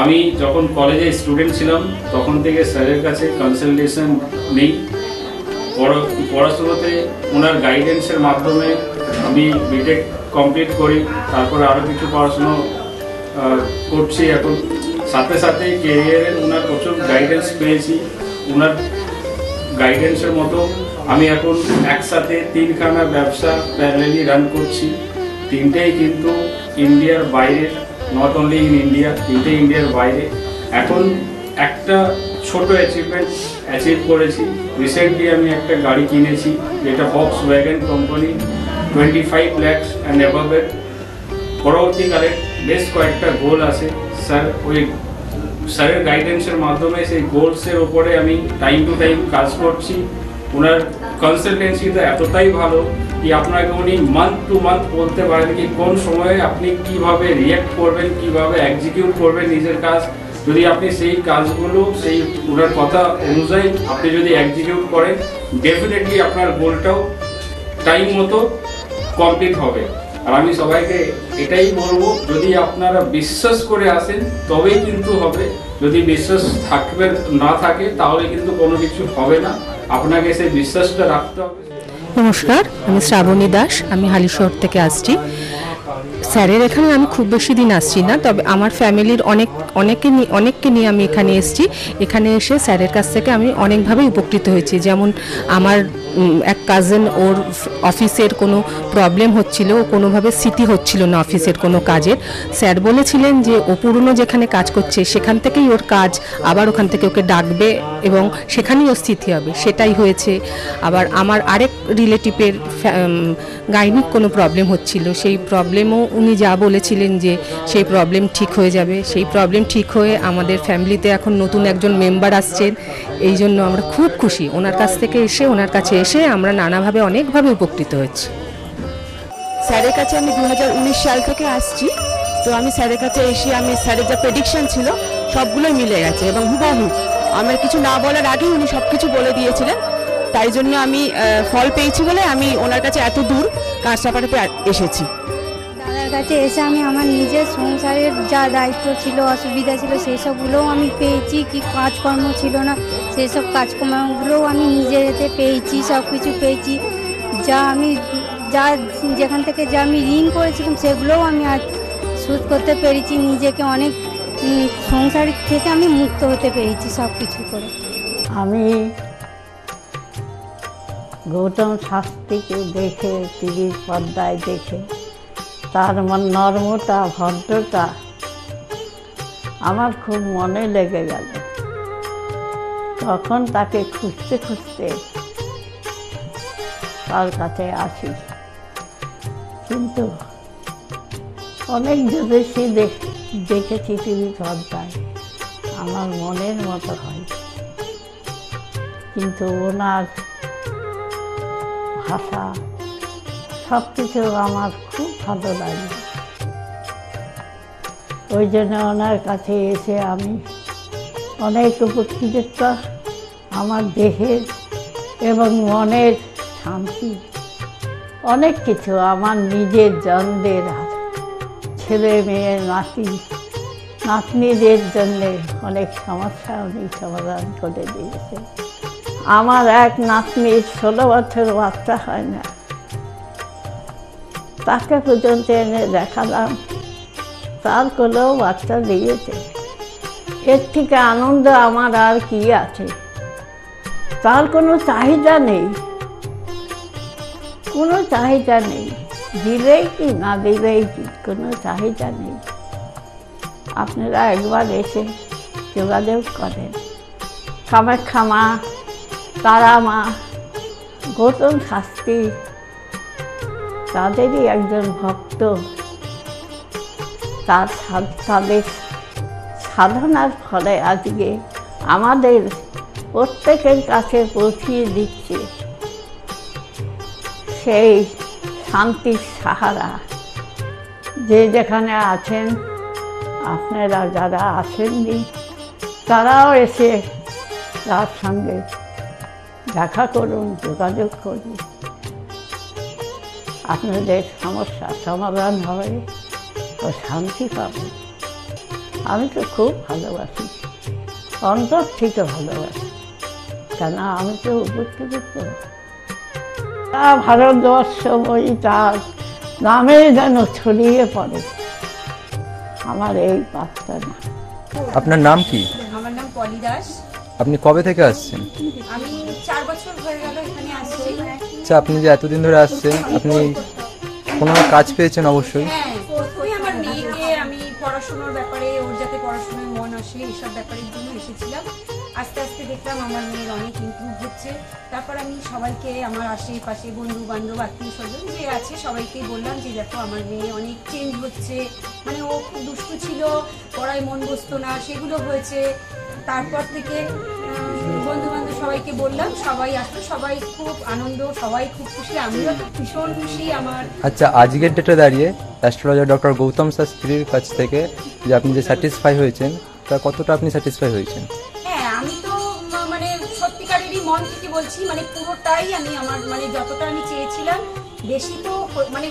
Speaker 4: আমি যখন কলেজে স্টুডেন্ট ছিলাম তখন থেকে স্যারের কাছে কনসালটেশন নেই। পড়াশোনাতে ওনার গাইডেন্সের মাধ্যমে আমি বিটেক কমপ্লিট করি, তারপরে আরও কিছু পড়াশুনো করছি এখন। সাথে সাথে কেরিয়ারের ওনার প্রচুর গাইডেন্স পেয়েছি। ওনার গাইডেন্সের মতো আমি এখন একসাথে 3খানা ব্যবসা প্যারালালি রান করছি। 3টেই কিন্তু ইন্ডিয়ার বাইরের, নট অনলি ইন ইন্ডিয়া, 3টে ইন্ডিয়ার বাইরে। এখন একটা ছোট অ্যাচিভ করেছি। রিসেন্টলি আমি একটা গাড়ি কিনেছি, যেটা Volkswagen কোম্পানি, 25 lakhs অ্যান্ড অ্যাবভের। পরবর্তীকালে বেশ কয়েকটা গোল আছে। স্যারের গাইডেন্সের মাধ্যমে সেই গোলসের ওপরে আমি টাইম টু টাইম কাজ করছি। ওনার কনসালটেন্সিটা এতটাই ভালো কি আপনাকে উনি মান্থ টু মান্থ বলতে পারেন কি কোন সময়ে আপনি কিভাবে রিঅ্যাক্ট করবেন, কিভাবে এক্সিকিউট করবেন নিজের কাজ। যদি আপনি সেই কাজগুলো সেই ওনার কথা অনুযায়ী আপনি যদি এক্সিকিউট করেন, ডেফিনেটলি আপনার গোলটাও টাইম মতো কমপ্লিট হবে। আর আমি সবাইকে এটাই বলবো, যদি আপনারা বিশ্বাস করে আসেন তবেই কিন্তু হবে। যদি বিশ্বাস না থাকে তাহলে কিন্তু কোনো কিছু হবে না। আপনাকে সেই বিশ্বাসটা রাখতে হবে।
Speaker 5: নমস্কার, আমি শ্রাবণী দাস, আমি হালিশহর থেকে আসছি। স্যারের এখানে আমি খুব বেশি দিন আসছি না, তবে আমার ফ্যামিলির অনেককে নিয়ে আমি এখানে এসেছি। এখানে এসে স্যারের কাছ থেকে আমি অনেকভাবে উপকৃত হয়েছি। যেমন আমার এক কাজিন, ওর অফিসের কোনো প্রবলেম হচ্ছিল, ও কোনোভাবে স্থিতি হচ্ছিল না অফিসের কোনো কাজের। স্যার বলেছিলেন যে ও পুরনো যেখানে কাজ করছে সেখান থেকেই ওর কাজ, আবার ওখান থেকে ওকে ডাকবে এবং সেখানেই ওর স্থিতি হবে। সেটাই হয়েছে। আবার আমার আরেক রিলেটিভের গাইনিক কোনো প্রবলেম হচ্ছিল, সেই প্রবলেমও উনি যা বলেছিলেন যে সেই প্রবলেম ঠিক হয়ে যাবে। সেই প্রবলেম ঠিক হয়ে আমাদের ফ্যামিলিতে এখন নতুন একজন মেম্বার আসছেন। এই জন্য আমরা খুব খুশি। ওনার কাছ থেকে এসে, ওনার কাছে এসে আমরা নানাভাবে অনেকভাবে উপকৃত হচ্ছি।
Speaker 6: স্যারের কাছে আমি 2019 সাল থেকে আসছি। তো আমি স্যারের কাছে এসে আমি স্যারের যা প্রেডিকশন ছিল সবগুলোই মিলে গেছে এবং হুবহু আমার কিছু না বলার আগেই উনি সব কিছু বলে দিয়েছিলেন। তাই জন্য আমি ফল পেয়েছি বলে আমি ওনার কাছে এত দূর কাঁচরাপাড়াতে এসেছি।
Speaker 7: দাদার কাছে এসে আমি আমার নিজের সংসারের যা দায়িত্ব ছিল, অসুবিধা ছিল, সেই সবগুলোও আমি পেয়েছি। কি কাজকর্ম ছিল না, সেই সব কাজকর্মগুলোও আমি নিজের এতে পেয়েছি, সব কিছু পেয়েছি। যেখান থেকে যা আমি ঋণ করেছিলাম সেগুলোও আমি আজ শোধ করতে পেরেছি। নিজেকে অনেক সংসার থেকে আমি মুক্ত হতে পেরেছি সব কিছু করে।
Speaker 8: আমি গৌতম শাস্ত্রীকে দেখে, টিভির পর্দায় দেখে তার নর্মতা, ভদ্রতা আমার খুব মনে লেগে গেল। তখন তাকে খুঁজতে খুঁজতে তার কাছে আসি। কিন্তু অনেক জ্যোতিষী দেখেছি টিভি পর্দায়, আমার মনের মতো হয়, কিন্তু ওনার ভাষা সব কিছু আমার খুব ভালো লাগে। ওই জন্য ওনার কাছে এসে আমি অনেক উপকৃত। আমার দেহের এবং মনের শান্তি, অনেক কিছু আমার নিজের জনদের, ছেলে মেয়ে নাতনিদের জন্যে অনেক সমস্যা উনি সমাধান করে দিয়েছে। আমার এক নাতনির 16 বছর বাচ্চা হয় না, তাকে পর্যন্ত এনে দেখালাম, তার কোলেও বাচ্চা দিয়েছে। এর থেকে আনন্দ আমার আর কি আছে? তার কোনো চাহিদা নেই, কোনো চাহিদা নেই, দিলেই কি না দিলেই কি, কোনো চাহিদা নেই। আপনারা একবার এসে যোগাযোগ করেন। কামাখ্যা মা, তারা মা, গৌতম শাস্ত্রী তাদেরই একজন ভক্ত। তাদের সাধনার ফলে আজকে আমাদের প্রত্যেকের কাছে পৌঁছিয়ে দিচ্ছে সেই শান্তির সাহারা। যে যেখানে আছেন, আপনারা যারা আসেননি তারাও এসে তার সঙ্গে দেখা করুন, যোগাযোগ করুন, আপনাদের সমস্যার সমাধান হবে ও শান্তি পাবেন। আমি তো খুব ভালোবাসি, অন্তর থেকে ভালোবাসি, কেন আমি তো উপকৃত। ভারতবর্ষ বই তার নামে যেন ছড়িয়ে পড়ে, আমার এই প্রার্থনা।
Speaker 9: আপনার নাম কি?
Speaker 10: আমার নাম পলি দাস।
Speaker 9: আপনি কবে থেকে আসছেন?
Speaker 10: আমি 4 বছর হয়ে গেল এখানে আসছি।
Speaker 9: আচ্ছা, আপনি যে এতদিন ধরে আসছেন, আপনি কোনো কাজ পেয়েছেন? অবশ্যই।
Speaker 10: হ্যাঁ, প্রথমে আমার মেয়েকে আমি পড়াশোনার ব্যাপারে, ওর যাতে পড়াশোনায় মন আসে এইসব ব্যাপারের জন্য এসেছিলাম। আস্তে আস্তে দেখলাম আমার মেয়ের অনেক ইমপ্রুভ হচ্ছে। তারপর আমি সবাইকে, আমার আশেপাশে বন্ধু বান্ধব, আত্মীয় স্বজন যে আছে সবাইকে বললাম যে দেখো আমার মেয়ে অনেক চেঞ্জ হচ্ছে, মানে ও খুব দুষ্টু ছিল, পড়ায় মন বসতো না, সেগুলো হয়েছে। তারপর থেকে বন্ধু বান্ধব সবাইকে বললাম, সবাই আসলো, সবাই খুব আনন্দ, সবাই খুব খুশি, আমিও তো ভীষণ খুশি। আমার
Speaker 9: আচ্ছা, আজকের ডেটে দাঁড়িয়ে অ্যাস্ট্রোলজার ডক্টর গৌতম শাস্ত্রীর কাছ থেকে যে আপনি যে স্যাটিসফাই হয়েছেন, তা কতটা আপনি স্যাটিসফাই হয়েছেন?
Speaker 10: হ্যাঁ, আমি তো মানে সত্যিকারেরই মন থেকে বলছি, মানে পুরোটাই আমি আমার, মানে যতটা আমি চেয়েছিলাম, বেশি তো মানে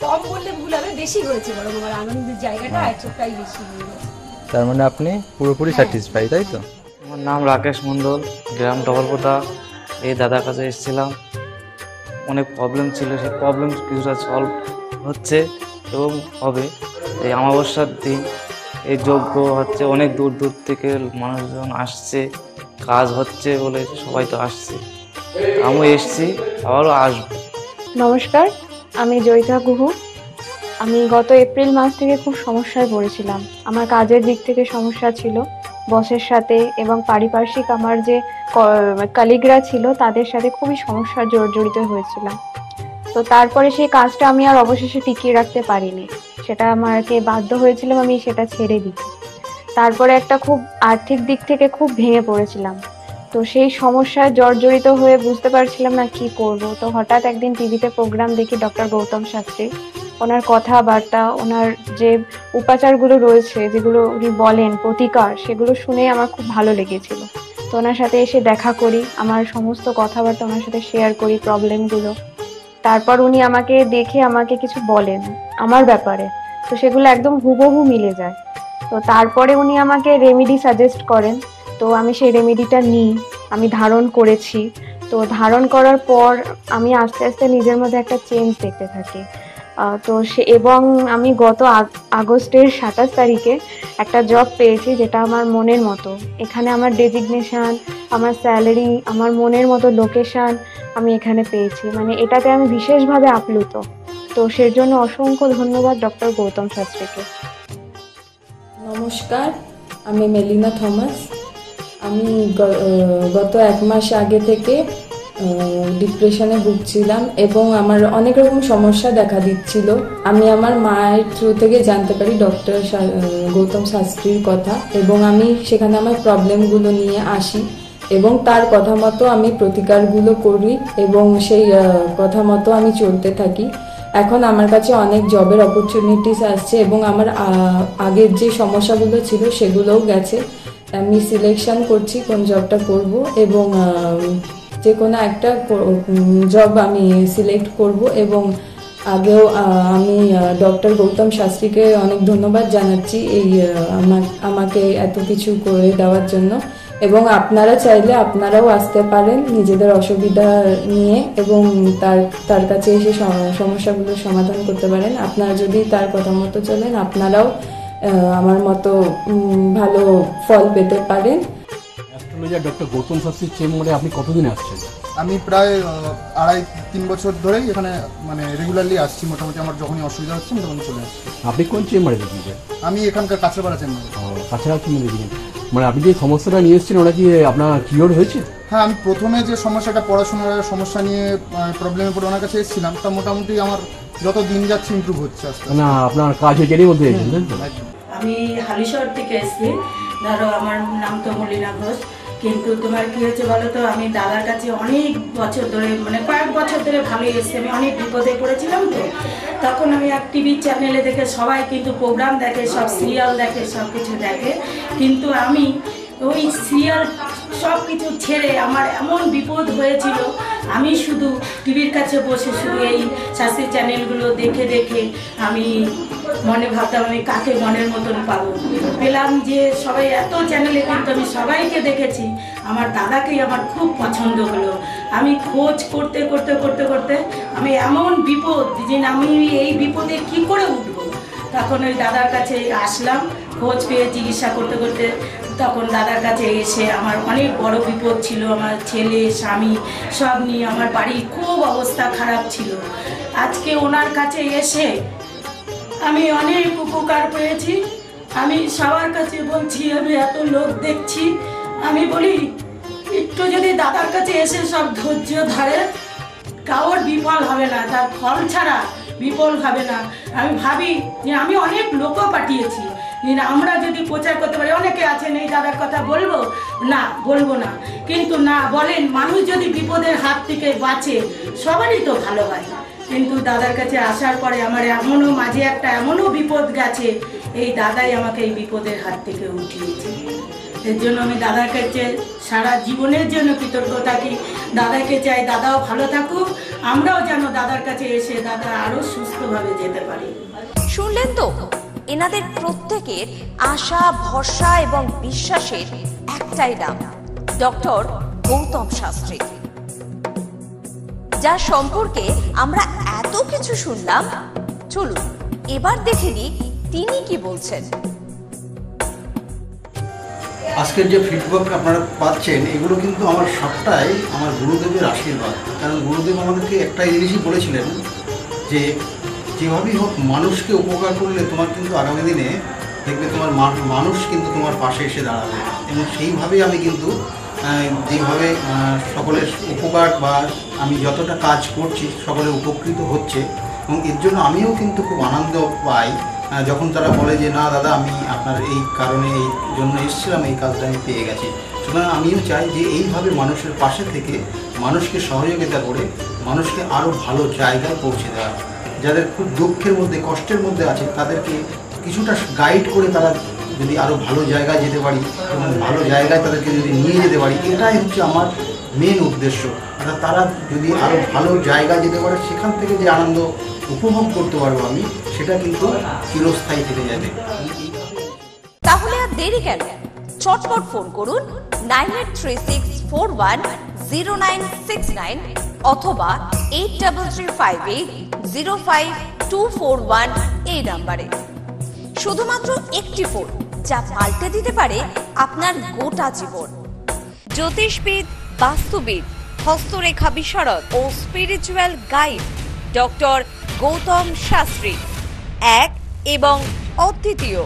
Speaker 10: কম বললে ভুল হবে, বেশি হয়েছে, বরং আমার আনন্দের জায়গাটা এতটাই বেশি হয়েছে।
Speaker 9: তার মানে আপনি পুরোপুরি স্যাটিসফাই, তাই তো?
Speaker 11: আমার নাম রাকেশ মণ্ডল, গ্রাম ডবলকোটা। এই দাদার কাছে এসেছিলাম, অনেক প্রবলেম ছিল, সেই প্রবলেম কিছুটা সলভ হচ্ছে এবং হবে। এই অমাবস্যার দিন এই যজ্ঞ হচ্ছে, অনেক দূর দূর থেকে মানুষজন আসছে, কাজ হচ্ছে বলে সবাই তো আসছে, আমিও এসছি, আবারও আসবো।
Speaker 12: নমস্কার, আমি জয়িতা গুহ। আমি গত এপ্রিল মাস থেকে খুব সমস্যায় পড়েছিলাম। আমার কাজের দিক থেকে সমস্যা ছিল, বসের সাথে এবং পারিপার্শ্বিক আমার যে কলিগরা ছিল তাদের সাথে খুবই সমস্যার জড়িত হয়েছিলাম। তো তারপরে সেই কাজটা আমি আর অবশেষে টিকিয়ে রাখতে পারিনি, সেটা আমাকে বাধ্য হয়েছিলাম আমি সেটা ছেড়ে দিতে। তারপরে একটা খুব আর্থিক দিক থেকে খুব ভেঙে পড়েছিলাম। তো সেই সমস্যায় জর্জরিত হয়ে বুঝতে পারছিলাম না কি করব। তো হঠাৎ একদিন টিভিতে প্রোগ্রাম দেখি ডক্টর গৌতম শাস্ত্রী, ওনার কথাবার্তা, ওনার যে উপাচারগুলো রয়েছে, যেগুলো উনি বলেন প্রতিকার, সেগুলো শুনে আমার খুব ভালো লেগেছিল। তো ওনার সাথে এসে দেখা করি, আমার সমস্ত কথাবার্তা ওনার সাথে শেয়ার করি, প্রবলেমগুলো। তারপর উনি আমাকে দেখে আমাকে কিছু বলেন আমার ব্যাপারে, তো সেগুলো একদম হুবহু মিলে যায়। তো তারপরে উনি আমাকে রেমেডি সাজেস্ট করেন, তো আমি সেই রেমেডিটা নিই, আমি ধারণ করেছি। তো ধারণ করার পর আমি আস্তে আস্তে নিজের মধ্যে একটা চেঞ্জ দেখতে থাকি। তো এবং আমি গত আগস্টের 27 তারিখে একটা জব পেয়েছি, যেটা আমার মনের মতো। এখানে আমার ডেজিগনেশন, আমার স্যালারি, আমার মনের মতো লোকেশন আমি এখানে পেয়েছি, মানে এটাতে আমি বিশেষভাবে আপ্লুত। তো সের জন্য অসংখ্য ধন্যবাদ ডক্টর গৌতম শাস্ত্রীকে।
Speaker 13: নমস্কার, আমি মেলিনা থমাস। আমি গত 1 মাস আগে থেকে ডিপ্রেশনে ভুগছিলাম এবং আমার অনেক রকম সমস্যা দেখা দিচ্ছিল। আমি আমার মায়ের থ্রু থেকে জানতে পারি ডক্টর গৌতম শাস্ত্রীর কথা এবং আমি সেখানে আমার প্রবলেমগুলো নিয়ে আসি এবং তার কথা মতো আমি প্রতিকারগুলো করি এবং সেই কথা মতো আমি চলতে থাকি। এখন আমার কাছে অনেক জবের অপরচুনিটিস আসছে এবং আমার আগের যে সমস্যাগুলো ছিল সেগুলোও গেছে। আমি সিলেকশন করছি কোন জবটা করব এবং যে কোনো একটা জব আমি সিলেক্ট করব এবং আগেও আমি ডক্টর গৌতম শাস্ত্রীকে অনেক ধন্যবাদ জানাচ্ছি এই আমাকে এত কিছু করে দেওয়ার জন্য। এবং আপনারা চাইলে আপনারাও আসতে পারেন নিজেদের অসুবিধা নিয়ে এবং তার কাছে এসে সমস্যাগুলোর সমাধান করতে পারেন। আপনারা যদি তার কথা মতো চলেন আপনারাও আমার মতো ভালো ফল পেতে পারেন।
Speaker 14: অ্যাস্ট্রোলজার ডক্টর গৌতম শাস্ত্রীর চেম্বারে আপনি কতদিন আসছেন?
Speaker 15: আমি প্রায় 2.5-3 বছর ধরেই এখানে মানে রেগুলারলি আসছি। মোটামুটি আমার যখনই অসুবিধা হচ্ছে আমি তখন চলে আসছি।
Speaker 14: আপনি কোন চেম্বারে দেখিয়েছেন?
Speaker 15: আমি এখানকার কাছড়াপাড়া চেম্বারে।
Speaker 14: কাছড়া কি দেখিয়েছেন? মানে আপনি যে সমস্যাটা নিয়ে এসেছেন ওটা কি আপনার কিওর হয়েছে?
Speaker 15: হ্যাঁ, আমি প্রথমে যে সমস্যাটা পড়াশোনার সমস্যা নিয়ে প্রবলেমে পড়ে ওনার কাছে এসেছিলাম, তা মোটামুটি আমার যত দিন যাচ্ছে ইমপ্রুভ হচ্ছে আস্তে আস্তে।
Speaker 14: না, আপনার কাজ এরই মধ্যে এসেছেন?
Speaker 16: আমি হালিশহর থেকে এসেছি। ধরো আমার নাম তো মলিনা ঘোষ, কিন্তু তোমার কি হয়েছে বলো তো, আমি দাদার কাছে অনেক বছর ধরে মানে কয়েক বছর ধরে ভালোই এসেছি। আমি অনেক বিপদে পড়েছিলাম তো, তখন আমি এক টিভি চ্যানেলে দেখে সবাই কিন্তু প্রোগ্রাম দেখে, সব সিরিয়াল দেখে, সব কিছু দেখে, কিন্তু আমি ওই সিরিয়াল সব কিছু ছেড়ে আমার এমন বিপদ হয়েছিল, আমি শুধু টিভির কাছে বসে শুধু এই শাস্ত্রী চ্যানেলগুলো দেখে দেখে আমি মনে ভাবতাম আমি কাকে মনের মতন পাবো। পেলাম যে সবাই এত চ্যানেলে, কিন্তু আমি সবাইকে দেখেছি, আমার দাদাকেই আমার খুব পছন্দ হলো। আমি খোঁজ করতে করতে করতে করতে আমি এমন বিপদ যে আমি এই বিপদে কি করে উঠবো, তখন ওই দাদার কাছে আসলাম। খোঁজ পেয়ে চিকিৎসা করতে করতে তখন দাদার কাছে এসে আমার অনেক বড় বিপদ ছিল, আমার ছেলে স্বামী সব নিয়ে আমার বাড়ির খুব অবস্থা খারাপ ছিল। আজকে ওনার কাছে এসে আমি অনেক উপকার পেয়েছি। আমি সবার কাছে বলছি, আমি এত লোক দেখছি, আমি বলি একটু যদি দাদার কাছে এসে সব ধৈর্য ধরে, কারোর বিফল হবে না, তার ফল ছাড়া বিফল হবে না। আমি ভাবি যে আমি অনেক লোকও পাঠিয়েছি, আমরা যদি প্রচার করতে পারি, অনেকে আছেন এই দাদার কথা বলবো না, বলবো না, কিন্তু না বলেন, মানুষ যদি বিপদের হাত থেকে বাঁচে সবারই তো ভালো হয়। কিন্তু দাদার কাছে আসার পরে আমার এমনও মাঝে একটা এমনও বিপদ গেছে, এই দাদাই আমাকে এই বিপদের হাত থেকে উঠিয়েছে। এর জন্য আমি দাদার কাছে সারা জীবনের জন্য কৃতজ্ঞ থাকি। দাদাকে চাই দাদাও ভালো থাকুক, আমরাও যেন দাদার কাছে এসে দাদা আরো সুস্থভাবে যেতে পারি।
Speaker 2: শুনলেন তো, এনাদের প্রত্যেকের আশা, ভরসা এবং বিশ্বাসের একটাই নাম, ডক্টর গৌতম শাস্ত্রী, যার সম্পর্কে আমরা এত কিছু শুনলাম। চলুন এবার দেখে নিই তিনি কি বলছেন।
Speaker 1: আজকের যে ফিডব্যাক আপনারা পাচ্ছেন, এগুলো কিন্তু আমার সবটাই আমার গুরুদেবের আশীর্বাদ। কারণ গুরুদেব আমাদেরকে একটাই জিনিসই বলেছিলেন যে যেভাবেই হোক মানুষকে উপকার করলে তোমার কিন্তু আগামী দিনে দেখবে তোমার মানুষ কিন্তু তোমার পাশে এসে দাঁড়াবে। এবং সেইভাবেই আমি কিন্তু যেভাবে সকলের উপকার বা আমি যতটা কাজ করছি সকলে উপকৃত হচ্ছে, এবং এর জন্য আমিও কিন্তু খুব আনন্দ পাই যখন তারা বলে যে না দাদা, আমি আপনার এই কারণে এই জন্য এসেছিলাম, এই কাজটা আমি পেয়ে গেছি। সুতরাং আমিও চাই যে এইভাবে মানুষের পাশে থেকে মানুষকে সহযোগিতা করে মানুষকে আরও ভালো জায়গায় পৌঁছে দেওয়া। যাদের খুব দুঃখের মধ্যে, কষ্টের মধ্যে আছে, তাদেরকে কিছুটা গাইড করে তারা যদি আরও ভালো জায়গায় যেতে পারি এবং ভালো জায়গায় তাদেরকে যদি নিয়ে যেতে পারি, এটাই হচ্ছে আমার মেন উদ্দেশ্য। অর্থাৎ তারা যদি আরও ভালো জায়গায় যেতে পারে, সেখান থেকে যে আনন্দ উপভোগ করতে পারবো আমি, সেটা কিন্তু চিরস্থায়ী থেকে যাবে।
Speaker 2: তাহলে আর দেরি কেন, চটপট ফোন করুন 9836410969 অথবা 8335805241 এই নাম্বারে। শুধুমাত্র একটি ফোন, যা পাল্টে দিতে পারে আপনার গোটা জীবন। জ্যোতিষবিদ, বাস্তুবিদ, হস্তরেখা বিশারদ ও spiritual guide doctor Gautam Shastri, এক এবং অদ্বিতীয়।